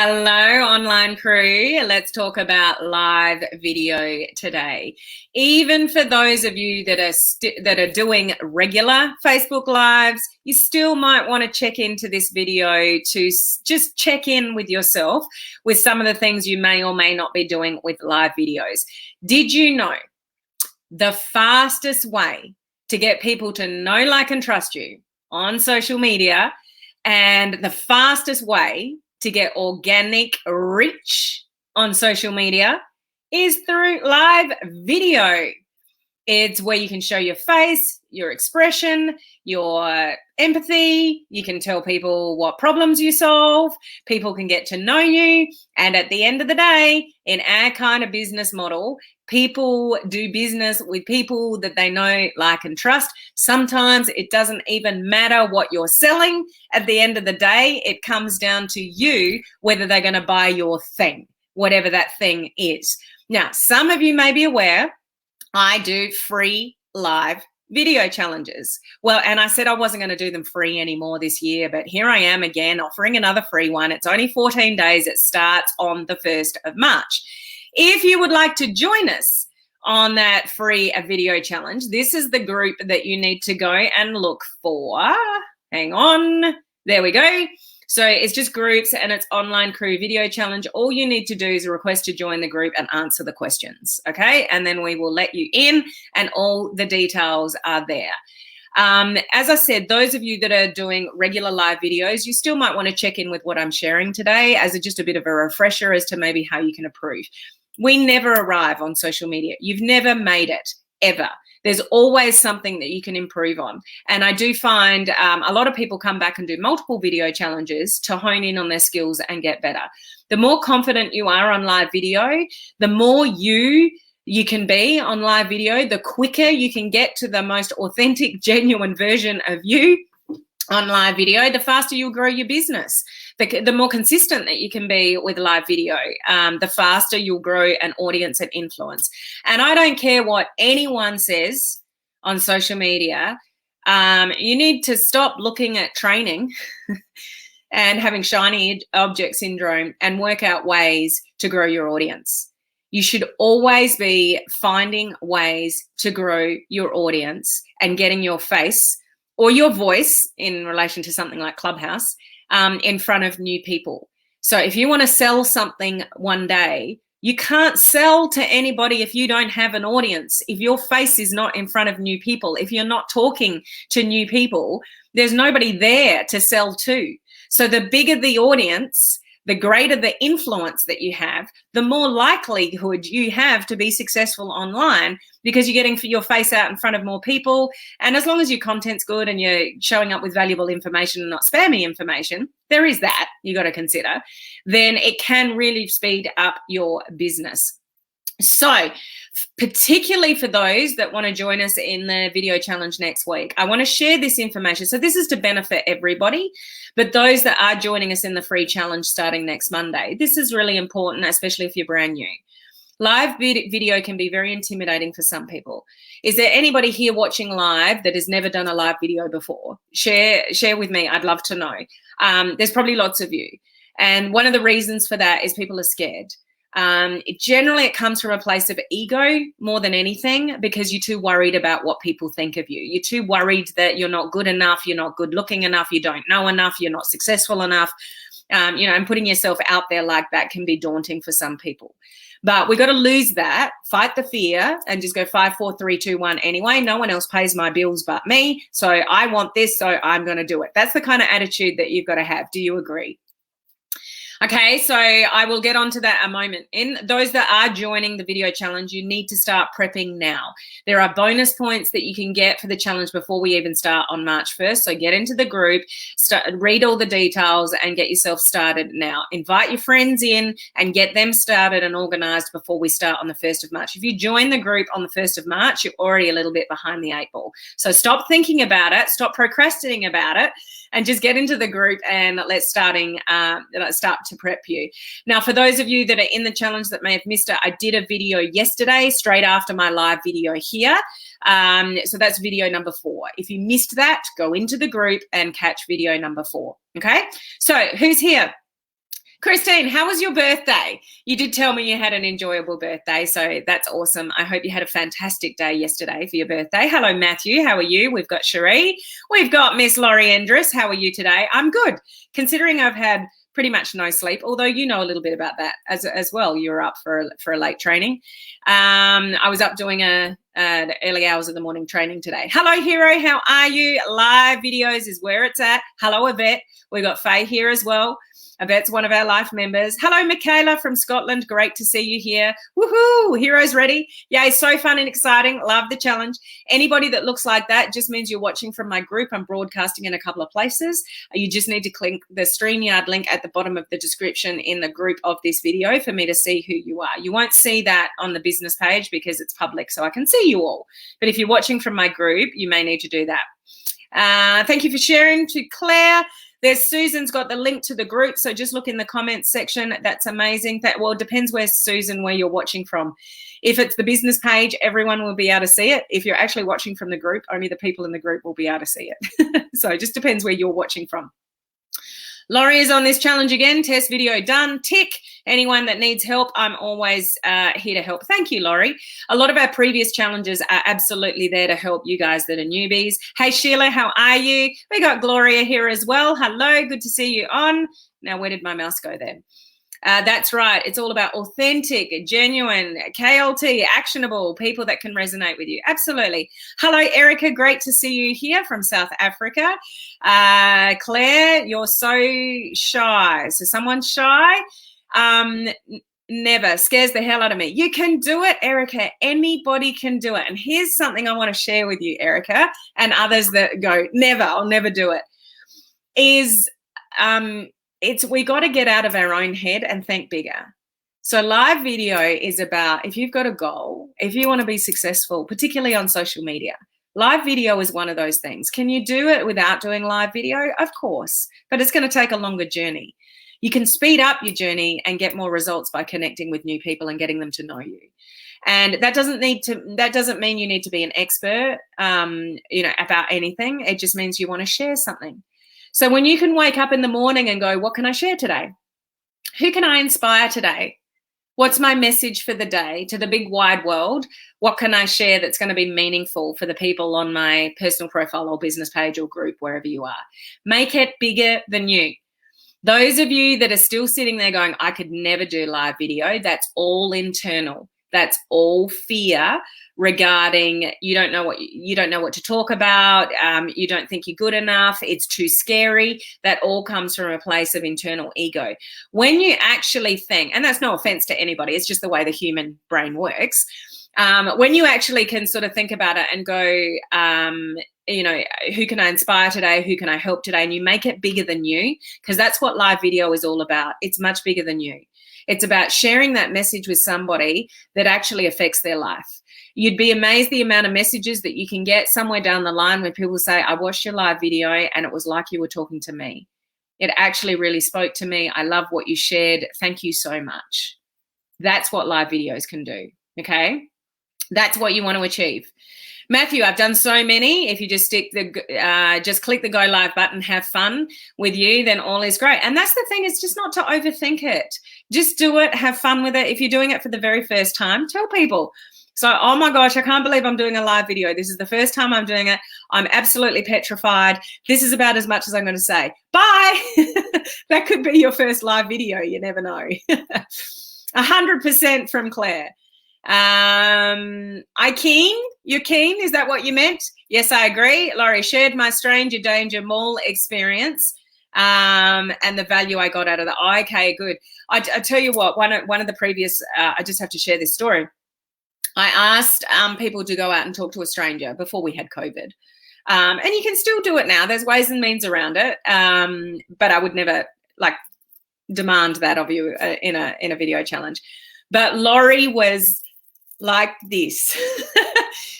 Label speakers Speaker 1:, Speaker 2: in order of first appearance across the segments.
Speaker 1: Hello, online crew. Let's talk about live video today. Even for those of you that are doing regular Facebook Lives, you still might want to check into this video to just check in with yourself with some of the things you may or may not be doing with live videos. Did you know the fastest way to get people to know, like, and trust you on social media, and the fastest way to get organic reach on social media is through live video? It's where you can show your face, your expression, your empathy. You can tell people what problems you solve. People can get to know you. And at the end of the day, in our kind of business model, people do business with people that they know, like, and trust. Sometimes it doesn't even matter what you're selling. At the end of the day, it comes down to you whether they're going to buy your thing, whatever that thing is. Now, some of you may be aware I do free live video challenges. Well, and I said I wasn't going to do them free anymore this year, but here I am again offering another free one. It's only 14 days. It starts on the 1st of March. If you would like to join us on that free video challenge, this is the group that you need to go and look for. Hang on. There we go. So it's just groups and it's online crew video challenge. All you need to do is request to join the group and answer the questions, okay? And then we will let you in and all the details are there. As I said, those of you that are doing regular live videos, you still might want to check in with what I'm sharing today as just a bit of a refresher as to maybe how you can improve. We never arrive on social media. You've never made it, ever. There's always something that you can improve on. And I do find a lot of people come back and do multiple video challenges to hone in on their skills and get better. The more confident you are on live video, the more you can be on live video, the quicker you can get to the most authentic, genuine version of you on live video, the faster you'll grow your business. The more consistent that you can be with live video, the faster you'll grow an audience and influence. And I don't care what anyone says on social media. You need to stop looking at training and having shiny object syndrome and work out ways to grow your audience. You should always be finding ways to grow your audience and getting your face or your voice in relation to something like Clubhouse in front of new people. So if you want to sell something one day, you can't sell to anybody if you don't have an audience. If your face is not in front of new people, if you're not talking to new people, there's nobody there to sell to. So the bigger the audience, the greater the influence that you have, the more likelihood you have to be successful online because you're getting your face out in front of more people. And as long as your content's good and you're showing up with valuable information and not spammy information, there is that you got to consider, then it can really speed up your business. So particularly for those that want to join us in the video challenge next week, I want to share this information. So this is to benefit everybody, but those that are joining us in the free challenge starting next Monday, this is really important, especially if you're brand new. Live video can be very intimidating for some people. Is there anybody here watching live that has never done a live video before? Share with me. I'd love to know. There's probably lots of you. And one of the reasons for that is people are scared. Generally, it comes from a place of ego more than anything because you're too worried about what people think of you. You're too worried that you're not good enough, you're not good looking enough, you don't know enough, you're not successful enough. And putting yourself out there like that can be daunting for some people. But we got to lose that, fight the fear, and just go 5, 4, 3, 2, 1 anyway. No one else pays my bills but me, so I want this, so I'm going to do it. That's the kind of attitude that you've got to have. Do you agree? Okay, so I will get onto that in a moment. In those that are joining the video challenge, you need to start prepping now. There are bonus points that you can get for the challenge before we even start on March 1st. So get into the group, read all the details and get yourself started now. Invite your friends in and get them started and organized before we start on the 1st of March. If you join the group on the 1st of March, you're already a little bit behind the 8 ball. So stop thinking about it, stop procrastinating about it, and just get into the group and let's start to prep you. Now, for those of you that are in the challenge that may have missed it, I did a video yesterday straight after my live video here. So that's video number 4. If you missed that, go into the group and catch video number 4. Okay, so who's here? Christine, how was your birthday? You did tell me you had an enjoyable birthday, so that's awesome. I hope you had a fantastic day yesterday for your birthday. Hello, Matthew. How are you? We've got Cherie. We've got Miss Laurie Endress. How are you today? I'm good, considering I've had pretty much no sleep, although you know a little bit about that as well. You were up for a late training. I was up doing the early hours of the morning training today. Hello, Hero. How are you? Live videos is where it's at. Hello, Yvette. We've got Faye here as well. Yvette's one of our life members. Hello, Michaela from Scotland. Great to see you here. Woohoo! Heroes ready? Yay, so fun and exciting. Love the challenge. Anybody that looks like that just means you're watching from my group. I'm broadcasting in a couple of places. You just need to click the StreamYard link at the bottom of the description in the group of this video for me to see who you are. You won't see that on the business page because it's public, so I can see you all. But if you're watching from my group, you may need to do that. Thank you for sharing to Claire. There's Susan's got the link to the group, so just look in the comments section. That's amazing. Well, it depends where you're watching from. If it's the business page, everyone will be able to see it. If you're actually watching from the group, only the people in the group will be able to see it. So it just depends where you're watching from. Laurie is on this challenge again. Test video done. Tick. Anyone that needs help, I'm always here to help. Thank you, Laurie. A lot of our previous challenges are absolutely there to help you guys that are newbies. Hey, Sheila, how are you? We got Gloria here as well. Hello, good to see you on. Now, where did my mouse go then? That's right. It's all about authentic, genuine, KLT, actionable, people that can resonate with you. Absolutely. Hello, Erica. Great to see you here from South Africa. Claire, you're so shy. So someone's shy? Never. Scares the hell out of me. You can do it, Erica. Anybody can do it. And here's something I want to share with you, Erica, and others that go, never, I'll never do it, is we got to get out of our own head and think bigger. So live video is about, if you've got a goal, if you want to be successful, particularly on social media, live video is one of those things. Can you do it without doing live video? Of course, but it's going to take a longer journey. You can speed up your journey and get more results by connecting with new people and getting them to know you. And that doesn't mean you need to be an expert, about anything. It just means you want to share something. So when you can wake up in the morning and go, what can I share today? Who can I inspire today? What's my message for the day to the big wide world? What can I share that's going to be meaningful for the people on my personal profile or business page or group, wherever you are? Make it bigger than you. Those of you that are still sitting there going, I could never do live video, that's all internal. That's all fear regarding you don't know what to talk about, you don't think you're good enough, it's too scary. That all comes from a place of internal ego. When you actually think, and that's no offense to anybody, it's just the way the human brain works. When you actually can sort of think about it and go, who can I inspire today? Who can I help today? And you make it bigger than you, because that's what live video is all about. It's much bigger than you. It's about sharing that message with somebody that actually affects their life. You'd be amazed the amount of messages that you can get somewhere down the line when people say, I watched your live video and it was like you were talking to me. It actually really spoke to me. I love what you shared. Thank you so much. That's what live videos can do, okay? That's what you want to achieve. Matthew, I've done so many. If you just click the go live button, have fun with you, then all is great. And that's the thing, is just not to overthink it. Just do it, have fun with it. If you're doing it for the very first time, tell people. So, oh my gosh, I can't believe I'm doing a live video. This is the first time I'm doing it. I'm absolutely petrified. This is about as much as I'm going to say. Bye. That could be your first live video. You never know. 100% from Claire. I keen? You're keen? Is that what you meant? Yes, I agree. Laurie shared my Stranger Danger Mall experience and the value I got out of that. Oh, okay, good. I tell you what, one of the previous, I just have to share this story. I asked people to go out and talk to a stranger before we had COVID. And you can still do it now. There's ways and means around it. But I would never demand that of you in a video challenge. But Laurie was like this.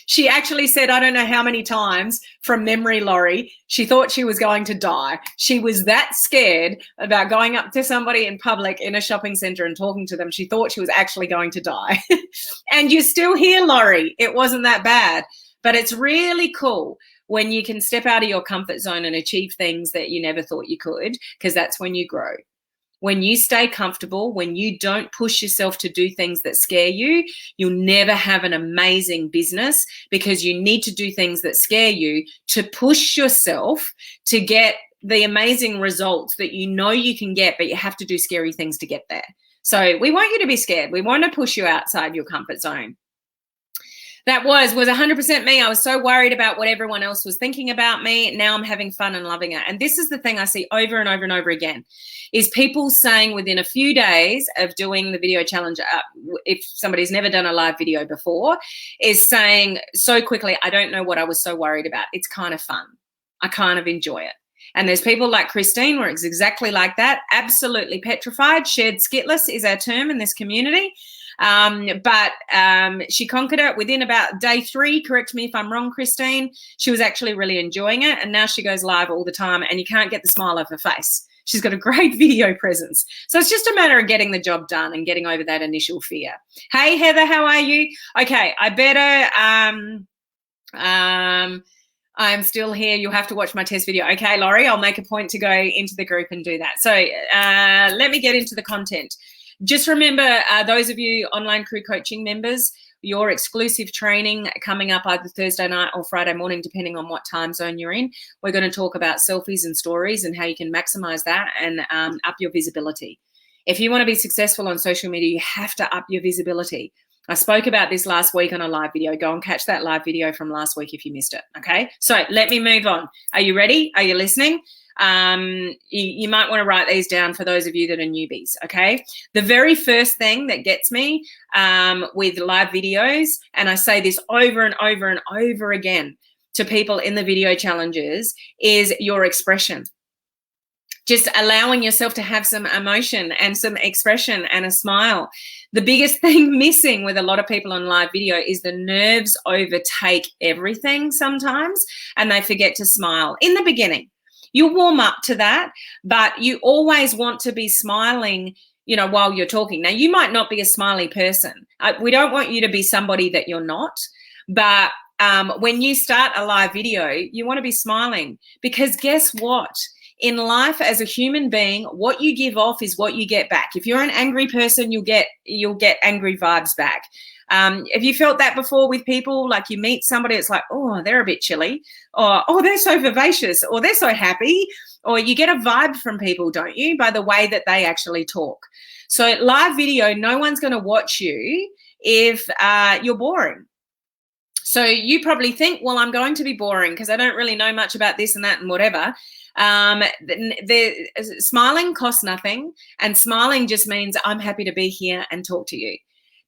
Speaker 1: She actually said, I don't know how many times from memory, Laurie, she thought she was going to die. She was that scared about going up to somebody in public in a shopping center and talking to them. She thought she was actually going to die. And you're still here, Laurie. It wasn't that bad. But it's really cool when you can step out of your comfort zone and achieve things that you never thought you could, because that's when you grow. When you stay comfortable, when you don't push yourself to do things that scare you, you'll never have an amazing business, because you need to do things that scare you to push yourself to get the amazing results that you know you can get, but you have to do scary things to get there. So we want you to be scared. We want to push you outside your comfort zone. That was 100% me. I was so worried about what everyone else was thinking about me. Now I'm having fun and loving it. And this is the thing I see over and over and over again, is people saying within a few days of doing the video challenge, if somebody's never done a live video before, is saying so quickly, I don't know what I was so worried about. It's kind of fun. I kind of enjoy it. And there's people like Christine where it's exactly like that. Absolutely petrified. Shared skitless is our term in this community. But she conquered it within about day 3. Correct me if I'm wrong, Christine. She was actually really enjoying it. And now she goes live all the time and you can't get the smile off her face. She's got a great video presence. So it's just a matter of getting the job done and getting over that initial fear. Hey, Heather, how are you? Okay, I better... I'm still here. You'll have to watch my test video. Okay, Laurie, I'll make a point to go into the group and do that. So let me get into the content. Just remember, those of you online crew coaching members, your exclusive training coming up either Thursday night or Friday morning, depending on what time zone you're in. We're going to talk about selfies and stories and how you can maximize that and up your visibility. If you want to be successful on social media, you have to up your visibility. I spoke about this last week on a live video. Go and catch that live video from last week if you missed it, okay? So let me move on. Are you ready? Are you listening? You might want to write these down for those of you that are newbies, okay? The very first thing that gets me with live videos, and I say this over and over and over again to people in the video challenges, is your expression. Just allowing yourself to have some emotion and some expression and a smile. The biggest thing missing with a lot of people on live video is the nerves overtake everything sometimes, and they forget to smile in the beginning. You warm up to that, but you always want to be smiling, you know, while you're talking. Now, you might not be a smiley person. We don't want you to be somebody that you're not, but when you start a live video, you want to be smiling, because guess what? In life, as a human being, what you give off is what you get back. If you're an angry person, you'll get angry vibes back. Have you felt that before with people? Like you meet somebody, it's like, oh, they're a bit chilly, or oh, they're so vivacious, or they're so happy, or you get a vibe from people, don't you, by the way that they actually talk. So live video, no one's going to watch you if you're boring. So you probably think, well, I'm going to be boring because I don't really know much about this and that and whatever. Smiling costs nothing, and smiling just means I'm happy to be here and talk to you.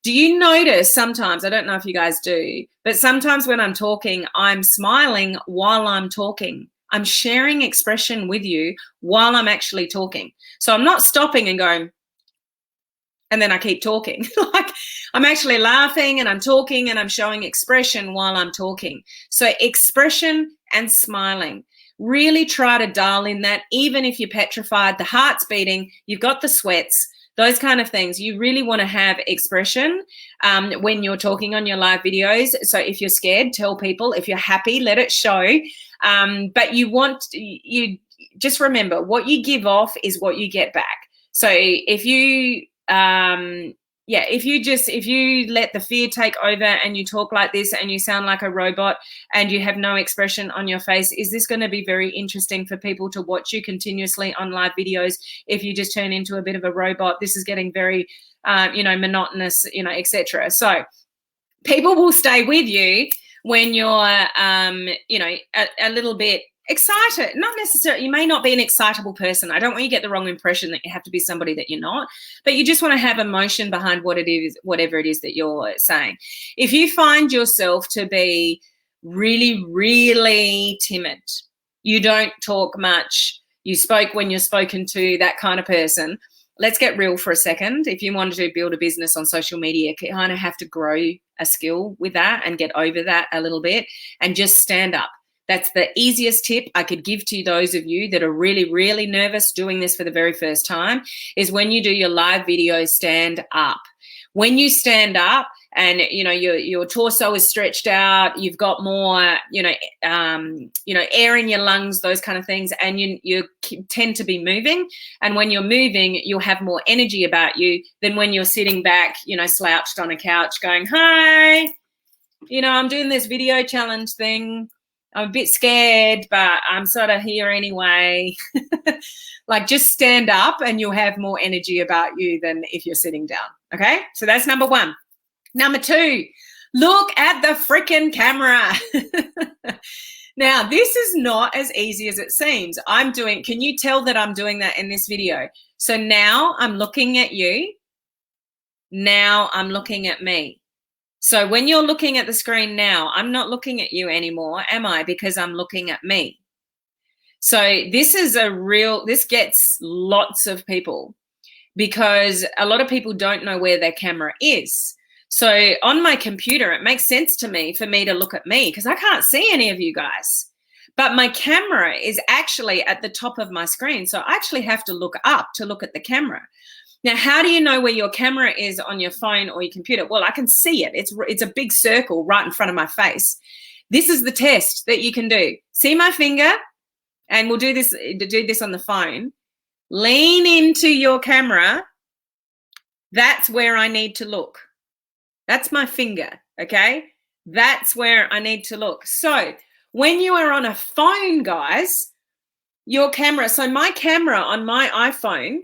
Speaker 1: Do you notice sometimes, I don't know if you guys do, but sometimes when I'm talking, I'm smiling while I'm talking. I'm sharing expression with you while I'm actually talking. So I'm not stopping and going, and then I keep talking. Like I'm actually laughing and I'm talking and I'm showing expression while I'm talking. So expression and smiling. Really try to dial in that, even if you're petrified, the heart's beating, you've got the sweats, those kind of things. You really want to have expression when you're talking on your live videos. So if you're scared, tell people. If you're happy, let it show. But you just remember, what you give off is what you get back. So if you if you let the fear take over and you talk like this and you sound like a robot and you have no expression on your face, is this going to be very interesting for people to watch you continuously on live videos? If you just turn into a bit of a robot, this is getting very, monotonous, etc. So people will stay with you when you're, a little bit excited. Not necessarily, you may not be an excitable person. I don't want you to get the wrong impression that you have to be somebody that you're not, but you just want to have emotion behind what it is, whatever it is that you're saying. If you find yourself to be really, really timid, you don't talk much, you spoke when you're spoken to, that kind of person, let's get real for a second. If you want to build a business on social media, you kind of have to grow a skill with that and get over that a little bit and just stand up. That's the easiest tip I could give to those of you that are really, really nervous doing this for the very first time, is when you do your live video, stand up. When you stand up, and your torso is stretched out, you've got more air in your lungs, those kind of things, and you tend to be moving, and when you're moving you'll have more energy about you than when you're sitting back slouched on a couch going, hi, I'm doing this video challenge thing, I'm a bit scared, but I'm sort of here anyway. Like, just stand up and you'll have more energy about you than if you're sitting down. Okay, so that's number one. Number two, look at the freaking camera. Now, this is not as easy as it seems. Can you tell that I'm doing that in this video? So now I'm looking at you. Now I'm looking at me. So when you're looking at the screen now, I'm not looking at you anymore, am I? Because I'm looking at me. So this gets lots of people, because a lot of people don't know where their camera is. So on my computer, it makes sense to me for me to look at me because I can't see any of you guys. But my camera is actually at the top of my screen. So I actually have to look up to look at the camera. Now, how do you know where your camera is on your phone or your computer? Well, I can see it. It's a big circle right in front of my face. This is the test that you can do. See my finger? And we'll do this on the phone. Lean into your camera. That's where I need to look. That's my finger, okay? That's where I need to look. So when you are on a phone, guys, your camera, so my camera on my iPhone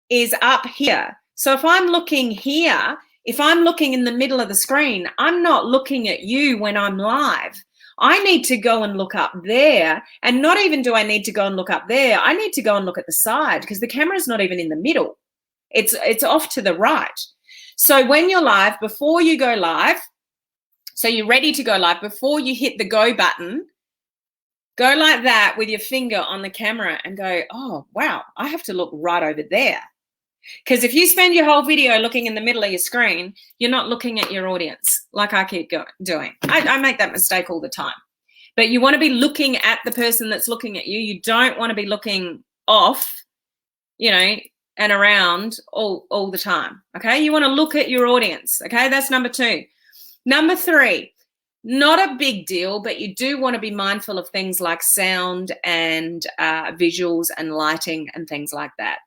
Speaker 1: is up here. So if I'm looking here, if I'm looking in the middle of the screen, I'm not looking at you when I'm live. I need to go and look up there, and not even do I need to go and look up there. I need to go and look at the side because the camera's not even in the middle. It's off to the right. So when you're live, before you go live, so you're ready to go live, before you hit the go button, go like that with your finger on the camera and go, oh, wow, I have to look right over there. Because if you spend your whole video looking in the middle of your screen, you're not looking at your audience like I keep doing. I make that mistake all the time. But you want to be looking at the person that's looking at you. You don't want to be looking off, and around all the time, okay? You want to look at your audience, okay? That's number two. Number three, not a big deal, but you do want to be mindful of things like sound and visuals and lighting and things like that.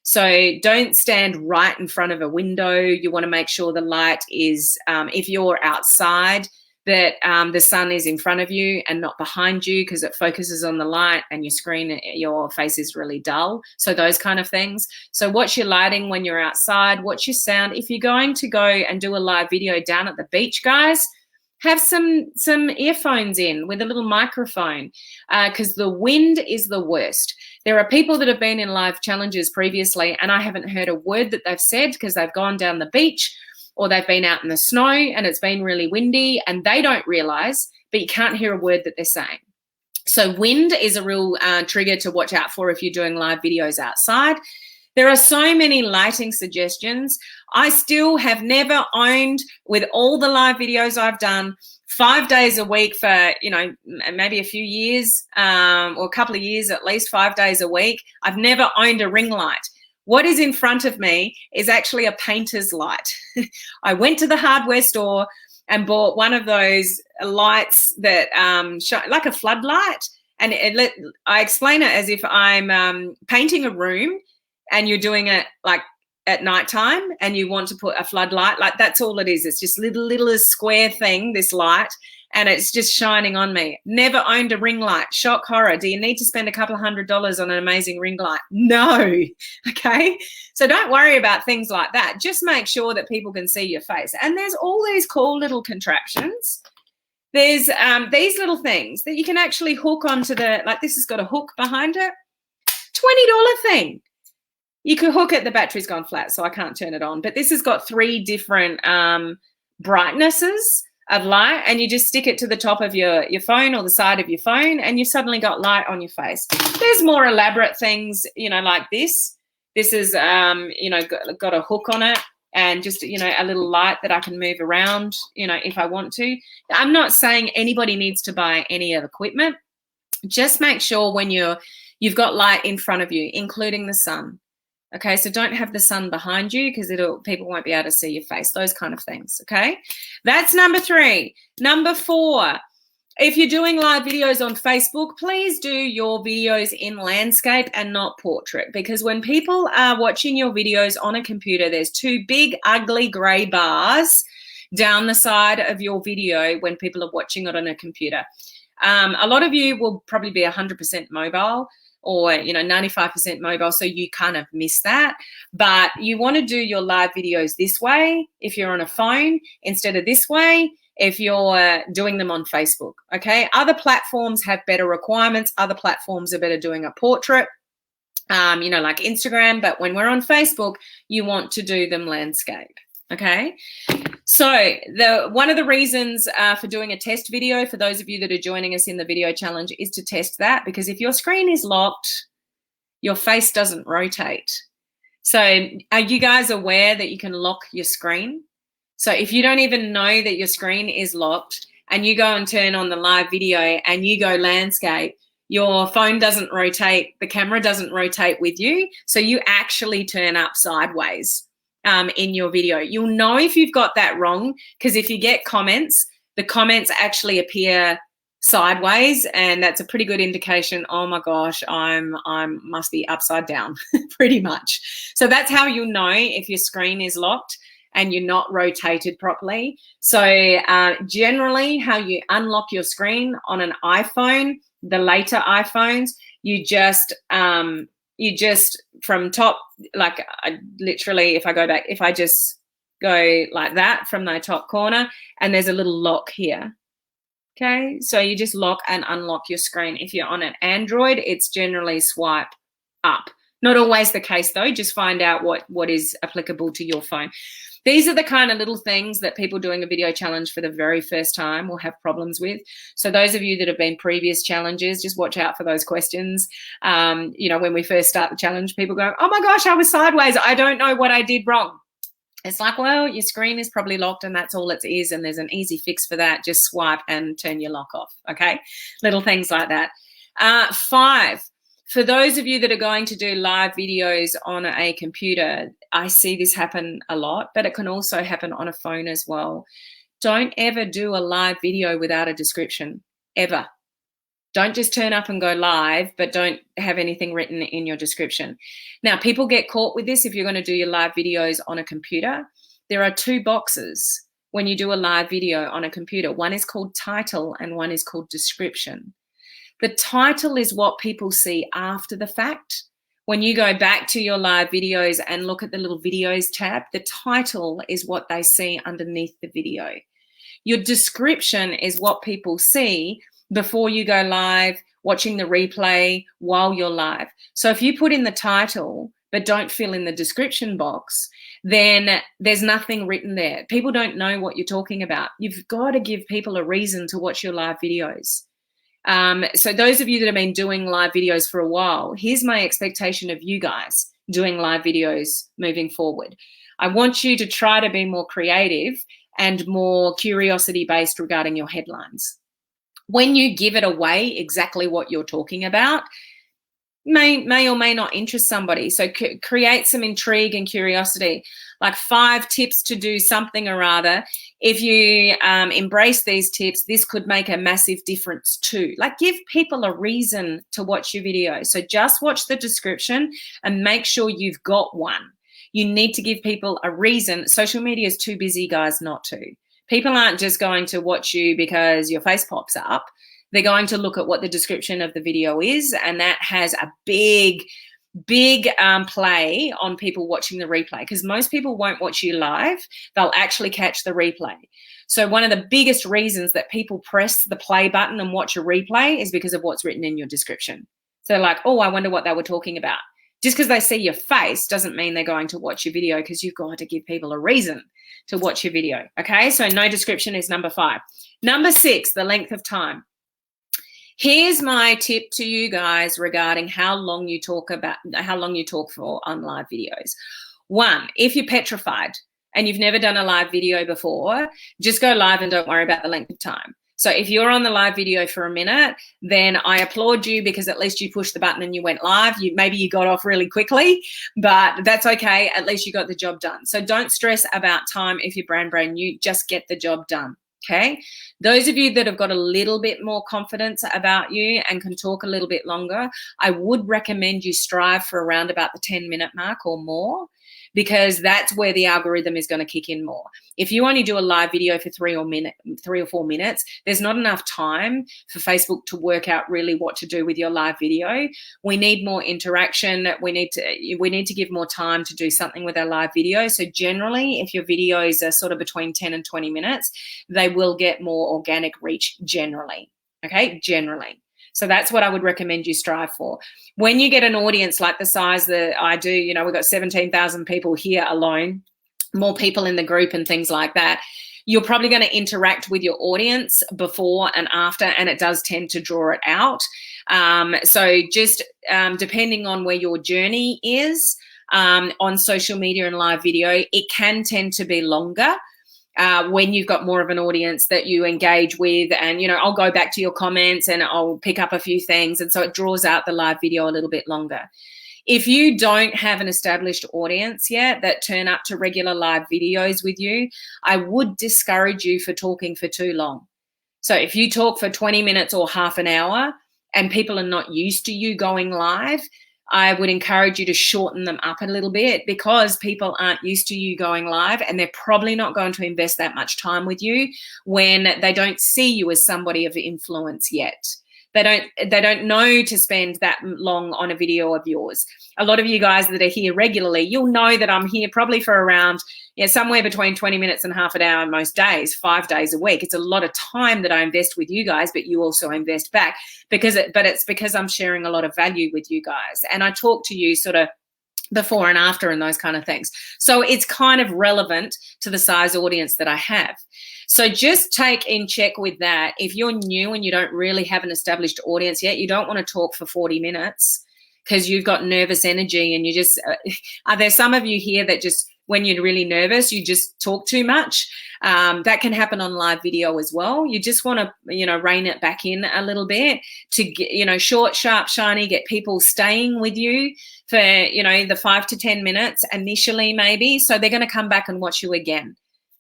Speaker 1: So don't stand right in front of a window. You want to make sure the light is, if you're outside, that the sun is in front of you and not behind you, because it focuses on the light and your face is really dull. So those kind of things. So watch your lighting when you're outside, watch your sound. If you're going to go and do a live video down at the beach, guys, have some earphones in with a little microphone, because the wind is the worst. There are people that have been in live challenges previously and I haven't heard a word that they've said because they've gone down the beach or they've been out in the snow and it's been really windy and they don't realize, but you can't hear a word that they're saying. So wind is a real trigger to watch out for if you're doing live videos outside. There are so many lighting suggestions. I still have never owned, with all the live videos I've done, 5 days a week for, maybe a few years, or a couple of years, at least 5 days a week. I've never owned a ring light. What is in front of me is actually a painter's light. I went to the hardware store and bought one of those lights that like a floodlight. And I explain it as if I'm painting a room and you're doing it like at nighttime and you want to put a floodlight, like that's all it is. It's just little square thing, this light, and it's just shining on me. Never owned a ring light. Shock horror. Do you need to spend a couple of $100s on an amazing ring light? No. Okay. So don't worry about things like that. Just make sure that people can see your face. And there's all these cool little contraptions. There's these little things that you can actually hook onto like this has got a hook behind it. $20 thing. You could hook it, the battery's gone flat, so I can't turn it on. But this has got 3 different brightnesses of light, and you just stick it to the top of your phone or the side of your phone, and you've suddenly got light on your face. There's more elaborate things, like this. This is, got a hook on it and just, a little light that I can move around, if I want to. I'm not saying anybody needs to buy any of the equipment. Just make sure when you've got light in front of you, including the sun. Okay, so don't have the sun behind you because people won't be able to see your face, those kind of things. Okay, that's number 3. Number 4, if you're doing live videos on Facebook, please do your videos in landscape and not portrait, because when people are watching your videos on a computer, there's 2 big ugly gray bars down the side of your video when people are watching it on a computer. A lot of you will probably be 100% mobile, or 95% mobile, so you kind of miss that. But you want to do your live videos this way if you're on a phone, instead of this way if you're doing them on Facebook. Okay, other platforms have better requirements. Other platforms are better doing a portrait, like Instagram. But when we're on Facebook, you want to do them landscape. Okay, so one of the reasons for doing a test video for those of you that are joining us in the video challenge is to test that, because if your screen is locked, your face doesn't rotate. So are you guys aware that you can lock your screen? So if you don't even know that your screen is locked and you go and turn on the live video and you go landscape, your phone doesn't rotate, the camera doesn't rotate with you, so you actually turn up sideways in your video. You'll know if you've got that wrong, because if you get comments, the comments actually appear sideways, and that's a pretty good indication. Oh my gosh, I'm must be upside down pretty much. So that's how you'll know if your screen is locked and you're not rotated properly. So generally how you unlock your screen on an iPhone, the later iPhones, you just from top, like literally if I go back, if I just go like that from the top corner, and there's a little lock here. Okay, so you just lock and unlock your screen. If you're on an Android, it's generally swipe up. Not always the case though, just find out what is applicable to your phone. These are the kind of little things that people doing a video challenge for the very first time will have problems with. So those of you that have been previous challenges, just watch out for those questions. When we first start the challenge, people go, oh my gosh, I was sideways. I don't know what I did wrong. It's like, well, your screen is probably locked and that's all it is. And there's an easy fix for that. Just swipe and turn your lock off. Okay. Little things like that. 5, for those of you that are going to do live videos on a computer, I see this happen a lot, but it can also happen on a phone as well. Don't ever do a live video without a description, ever. Don't just turn up and go live, but don't have anything written in your description. Now, people get caught with this if you're going to do your live videos on a computer. There are 2 boxes when you do a live video on a computer. One is called title and one is called description. The title is what people see after the fact. When you go back to your live videos and look at the little videos tab, the title is what they see underneath the video. Your description is what people see before you go live, watching the replay while you're live. So if you put in the title but don't fill in the description box, then there's nothing written there. People don't know what you're talking about. You've got to give people a reason to watch your live videos. So those of you that have been doing live videos for a while, here's my expectation of you guys doing live videos moving forward. I want you to try to be more creative and more curiosity-based regarding your headlines. When you give it away exactly what you're talking about, may or may not interest somebody. So create some intrigue and curiosity, like 5 tips to do something or other. If you embrace these tips, this could make a massive difference too. Like, give people a reason to watch your video. So just watch the description and make sure you've got one. You need to give people a reason. Social media is too busy, guys, not to. People aren't just going to watch you because your face pops up. They're going to look at what the description of the video is, and that has a big play on people watching the replay, because most people won't watch you live. They'll actually catch the replay. So one of the biggest reasons that people press the play button and watch a replay is because of what's written in your description. So they're like, oh, I wonder what they were talking about. Just because they see your face doesn't mean they're going to watch your video, because you've got to give people a reason to watch your video. Okay, so no description is number 5. Number 6, the length of time. Here's my tip to you guys regarding how long you talk for on live videos. 1, if you're petrified and you've never done a live video before, just go live and don't worry about the length of time. So if you're on the live video for a minute, then I applaud you, because at least you pushed the button and you went live. Maybe you got off really quickly, but that's okay. At least you got the job done. So don't stress about time if you're brand new. Just get the job done. Okay, those of you that have got a little bit more confidence about you and can talk a little bit longer, I would recommend you strive for around about the 10-minute mark or more, because that's where the algorithm is going to kick in more. If you only do a live video for 3 or 4 minutes, there's not enough time for Facebook to work out really what to do with your live video. We need more interaction. We need to give more time to do something with our live video. So generally, if your videos are sort of between 10 and 20 minutes, they will get more organic reach generally. Okay, generally. So that's what I would recommend you strive for. When you get an audience like the size that I do, you know, we've got 17,000 people here alone, more people in the group and things like that, you're probably going to interact with your audience before and after, and it does tend to draw it out. So just depending on where your journey is on social media and live video, it can tend to be longer. When you've got more of an audience that you engage with, and, you know, I'll go back to your comments and I'll pick up a few things. And so it draws out the live video a little bit longer. If you don't have an established audience yet that turn up to regular live videos with you, I would discourage you for talking for too long. So if you talk for 20 minutes or half an hour and people are not used to you going live, I would encourage you to shorten them up a little bit, because people aren't used to you going live, and they're probably not going to invest that much time with you when they don't see you as somebody of influence yet. They don't know to spend that long on a video of yours. A lot of you guys that are here regularly, you'll know that I'm here probably for around somewhere between 20 minutes and half an hour most days, 5 days a week. It's a lot of time that I invest with you guys, but you also invest back, it's because I'm sharing a lot of value with you guys. And I talk to you sort of before and after and those kind of things. So it's kind of relevant to the size audience that I have. So just take in check with that. If you're new and you don't really have an established audience yet, you don't want to talk for 40 minutes because you've got nervous energy, and you just, are there some of you here that just, when you're really nervous, you just talk too much? That can happen on live video as well. You just want to, rein it back in a little bit to get, short, sharp, shiny, get people staying with you for, the 5 to 10 minutes initially maybe. So they're going to come back and watch you again.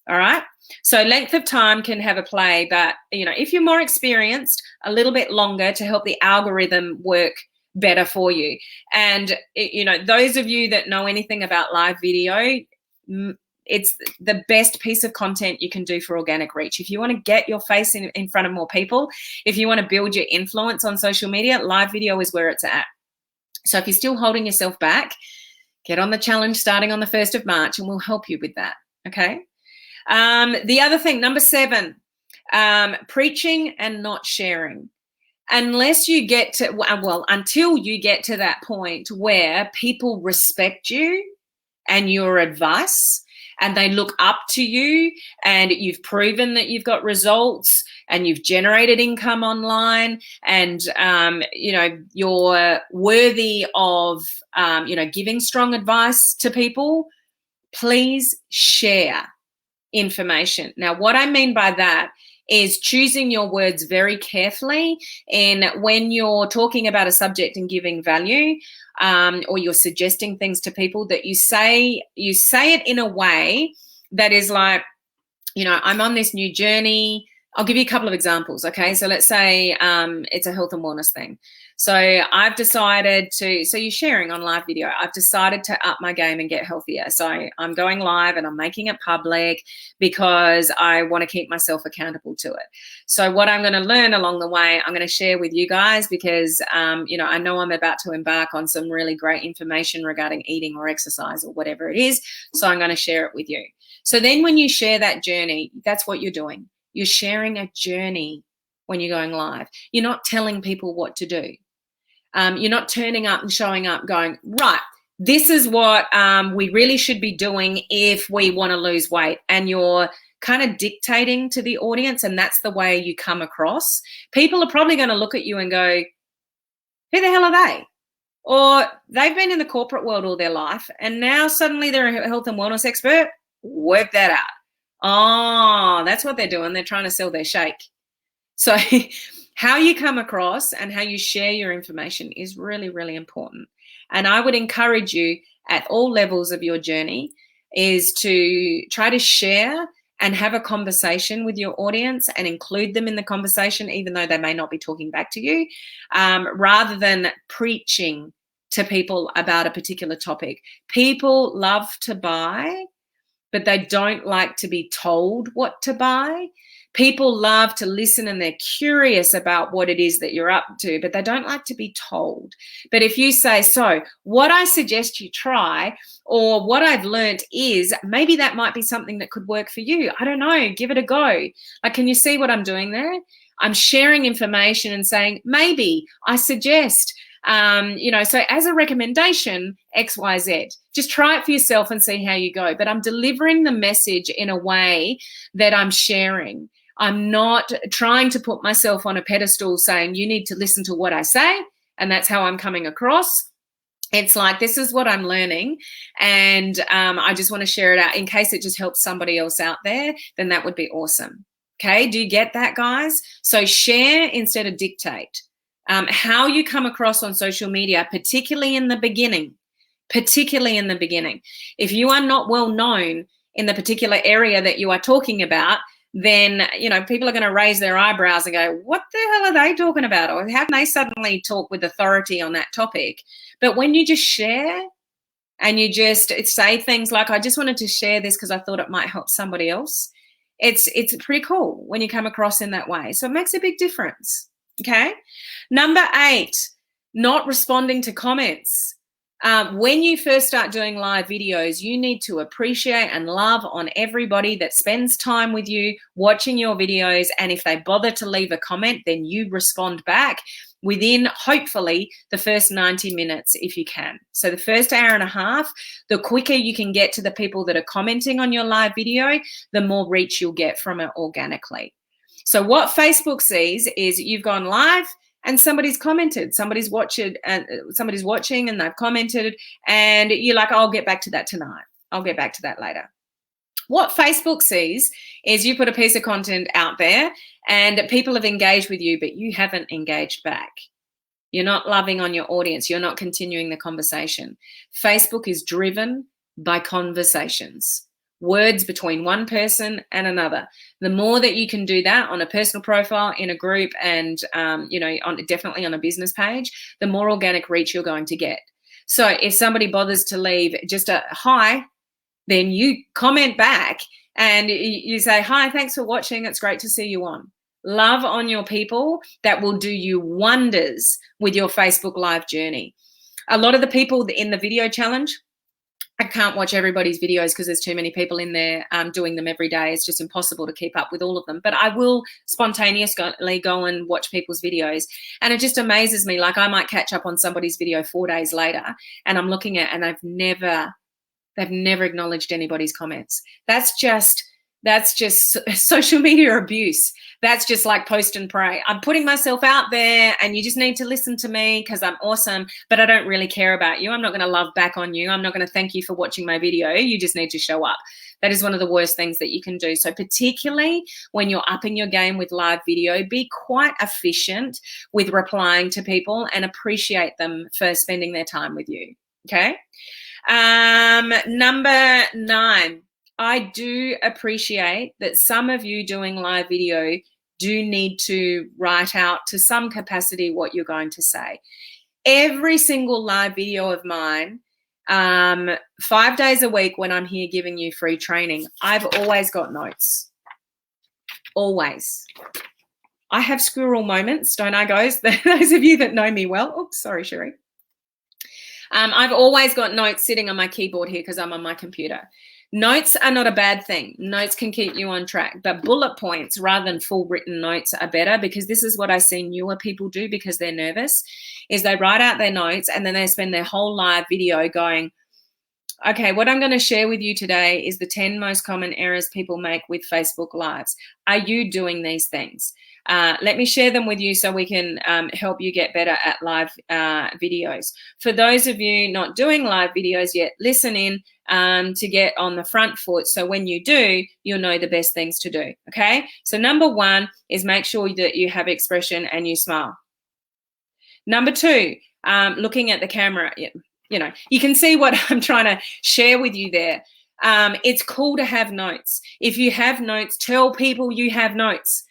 Speaker 1: All right. So length of time can have a play, but, if you're more experienced, a little bit longer to help the algorithm work better for you. And, those of you that know anything about live video, it's the best piece of content you can do for organic reach. If you want to get your face in front of more people, if you want to build your influence on social media, live video is where it's at. So if you're still holding yourself back, get on the challenge starting on the 1st of March and we'll help you with that. Okay. The other thing, number 7, preaching and not sharing. Unless you get to, until you get to that point where people respect you and your advice, and they look up to you, and you've proven that you've got results and you've generated income online, and, you're worthy of, giving strong advice to people, please share information. Now, what I mean by that is choosing your words very carefully. And when you're talking about a subject and giving value, or you're suggesting things to people, that you say it in a way that is like, I'm on this new journey. I'll give you a couple of examples. Okay. So let's say it's a health and wellness thing. So I've decided to, so you're sharing on live video, I've decided to up my game and get healthier. So I'm going live and I'm making it public because I want to keep myself accountable to it. So what I'm going to learn along the way, I'm going to share with you guys because, I know I'm about to embark on some really great information regarding eating or exercise or whatever it is. So I'm going to share it with you. So then when you share that journey, that's what you're doing. You're sharing a journey when you're going live. You're not telling people what to do. You're not turning up and showing up going, right, this is what we really should be doing if we want to lose weight. And you're kind of dictating to the audience, and that's the way you come across. People are probably going to look at you and go, who the hell are they? Or they've been in the corporate world all their life, and now suddenly they're a health and wellness expert. Work that out. Oh, that's what they're doing. They're trying to sell their shake. So how you come across and how you share your information is really, really important. And I would encourage you at all levels of your journey is to try to share and have a conversation with your audience and include them in the conversation, even though they may not be talking back to you, rather than preaching to people about a particular topic. People love to buy, but they don't like to be told what to buy. People love to listen and they're curious about what it is that you're up to, but they don't like to be told. But if you say, so what I suggest you try, or what I've learned is, maybe that might be something that could work for you. I don't know, give it a go. Like, can you see what I'm doing there? I'm sharing information and saying, maybe I suggest, so as a recommendation, X, Y, Z. Just try it for yourself and see how you go. But I'm delivering the message in a way that I'm sharing. I'm not trying to put myself on a pedestal saying, you need to listen to what I say, and that's how I'm coming across. It's like, this is what I'm learning, and I just want to share it out in case it just helps somebody else out there, then that would be awesome. Okay, do you get that, guys? So share instead of dictate. How you come across on social media, particularly in the beginning. If you are not well known in the particular area that you are talking about, then, people are going to raise their eyebrows and go, what the hell are they talking about? Or how can they suddenly talk with authority on that topic? But when you just share and you just say things like, I just wanted to share this because I thought it might help somebody else, it's pretty cool when you come across in that way. So it makes a big difference. Okay. Number 8, not responding to comments. When you first start doing live videos, you need to appreciate and love on everybody that spends time with you, watching your videos. And if they bother to leave a comment, then you respond back within, hopefully, the first 90 minutes if you can. So the first hour and a half, the quicker you can get to the people that are commenting on your live video, the more reach you'll get from it organically. So what Facebook sees is you've gone live and somebody's commented, somebody's watching and they've commented, and you're like, I'll get back to that tonight. I'll get back to that later. What Facebook sees is you put a piece of content out there and people have engaged with you, but you haven't engaged back. You're not loving on your audience. You're not continuing the conversation. Facebook is driven by conversations. Words between one person and another. The more that you can do that on a personal profile, in a group, and definitely on a business page, the more organic reach you're going to get. So if somebody bothers to leave just a hi, then you comment back and you say, hi, thanks for watching. It's great to see you on. Love on your people. That will do you wonders with your Facebook Live journey. A lot of the people in the video challenge, I can't watch everybody's videos because there's too many people in there doing them every day. It's just impossible to keep up with all of them. But I will spontaneously go and watch people's videos. And it just amazes me. Like, I might catch up on somebody's video 4 days later and I'm looking at, and they've never acknowledged anybody's comments. That's just social media abuse. That's just like post and pray. I'm putting myself out there and you just need to listen to me because I'm awesome, but I don't really care about you. I'm not going to love back on you. I'm not going to thank you for watching my video. You just need to show up. That is one of the worst things that you can do. So particularly when you're upping your game with live video, be quite efficient with replying to people and appreciate them for spending their time with you. Okay. Number 9. I do appreciate that some of you doing live video do need to write out to some capacity what you're going to say. Every single live video of mine, 5 days a week when I'm here giving you free training, I've always got notes. Always. I have squirrel moments, don't I, guys? Those of you that know me well. Oops, sorry, Sherry. I've always got notes sitting on my keyboard here because I'm on my computer. Notes are not a bad thing. Notes can keep you on track, but bullet points rather than full written notes are better, because this is what I see newer people do because they're nervous, is they write out their notes and then they spend their whole live video going, okay, what I'm going to share with you today is the 10 most common errors people make with Facebook Lives. Are you doing these things? let me share them with you so we can help you get better at live videos. For those of you not doing live videos yet, listen in to get on the front foot. So when you do, you'll know the best things to do. Okay. So number one is make sure that you have expression and you smile. Number two, looking at the camera, you know, you can see what I'm trying to share with you there. It's cool to have notes. If you have notes, tell people you have notes.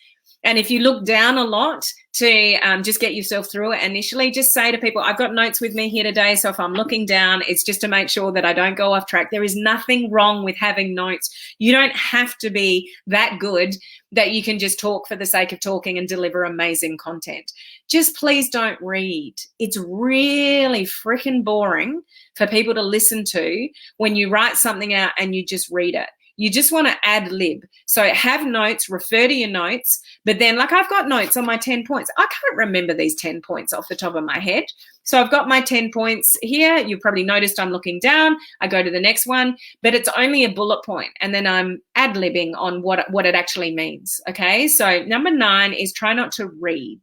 Speaker 1: And if you look down a lot to just get yourself through it initially, just say to people, I've got notes with me here today. So if I'm looking down, it's just to make sure that I don't go off track. There is nothing wrong with having notes. You don't have to be that good that you can just talk for the sake of talking and deliver amazing content. Just please don't read. It's really freaking boring for people to listen to when you write something out and you just read it. You just want to ad lib. So have notes, refer to your notes, but then like I've got notes on my 10 points. I can't remember these 10 points off the top of my head. So I've got my 10 points here. You've probably noticed I'm looking down. I go to the next one, but it's only a bullet point, and then I'm ad libbing on what it actually means. Okay. So number 9 is try not to read,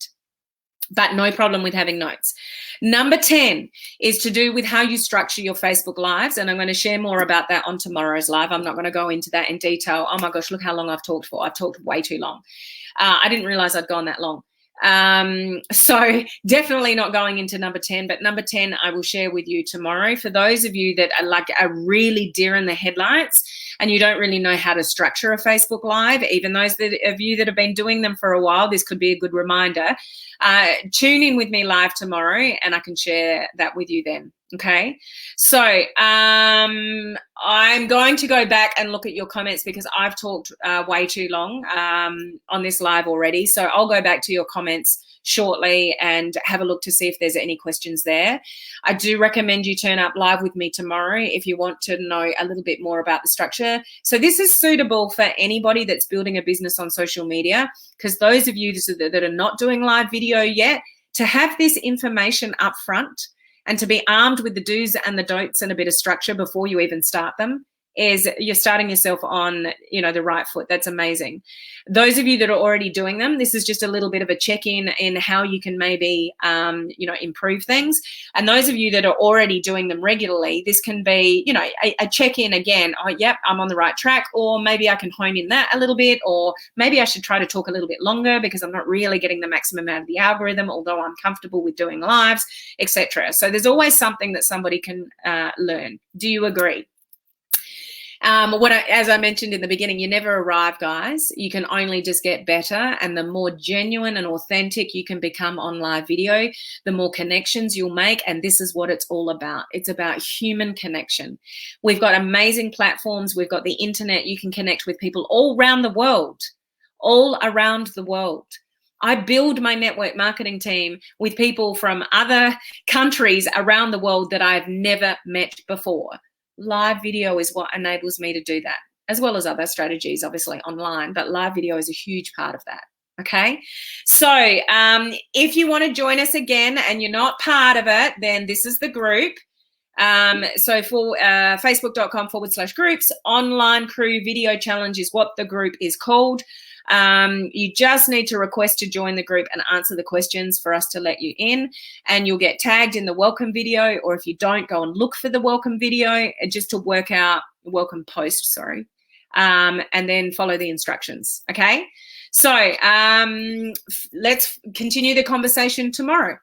Speaker 1: but no problem with having notes. Number 10 is to do with how you structure your Facebook Lives, and I'm going to share more about that on tomorrow's live. I'm not going to go into that in detail. Oh my gosh, look how long I've talked for. I've talked way too long. I didn't realize I'd gone that long. So definitely not going into number 10, but number 10 I will share with you tomorrow. For those of you that are really deer in the headlights and you don't really know how to structure a Facebook Live, even those of you that have been doing them for a while, this could be a good reminder. Tune in with me live tomorrow and I can share that with you then. Okay, so I'm going to go back and look at your comments because I've talked way too long on this live already. So I'll go back to your comments shortly and have a look to see if there's any questions there. I do recommend you turn up live with me tomorrow if you want to know a little bit more about the structure. So this is suitable for anybody that's building a business on social media, because those of you that are not doing live video yet, to have this information up front and to be armed with the do's and the don'ts and a bit of structure before you even start them, is you're starting yourself on, the right foot. That's amazing. Those of you that are already doing them, this is just a little bit of a check-in in how you can maybe, improve things. And those of you that are already doing them regularly, this can be, a check-in again. Oh, yep, I'm on the right track. Or maybe I can hone in that a little bit. Or maybe I should try to talk a little bit longer because I'm not really getting the maximum out of the algorithm, although I'm comfortable with doing lives, etc. So there's always something that somebody can learn. Do you agree? As I mentioned in the beginning, you never arrive, guys. You can only just get better. And the more genuine and authentic you can become on live video, the more connections you'll make. And this is what it's all about. It's about human connection. We've got amazing platforms. We've got the internet. You can connect with people all around the world, I build my network marketing team with people from other countries around the world that I've never met before. Live video is what enables me to do that, as well as other strategies, obviously online, but live video is a huge part of that. Okay. So if you want to join us again and you're not part of it, then this is the group. So for facebook.com/groups, online crew video challenge is what the group is called. You just need to request to join the group and answer the questions for us to let you in, and you'll get tagged in the welcome video, or if you don't, go and look for the welcome video just to work out welcome post, and then follow the instructions. Okay. So let's continue the conversation tomorrow.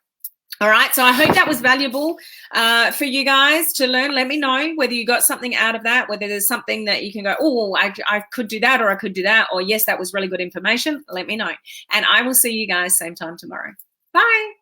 Speaker 1: All right, so I hope that was valuable for you guys to learn. Let me know whether you got something out of that, whether there's something that you can go, oh, I could do that, or I could do that, or yes, that was really good information. Let me know. And I will see you guys same time tomorrow. Bye.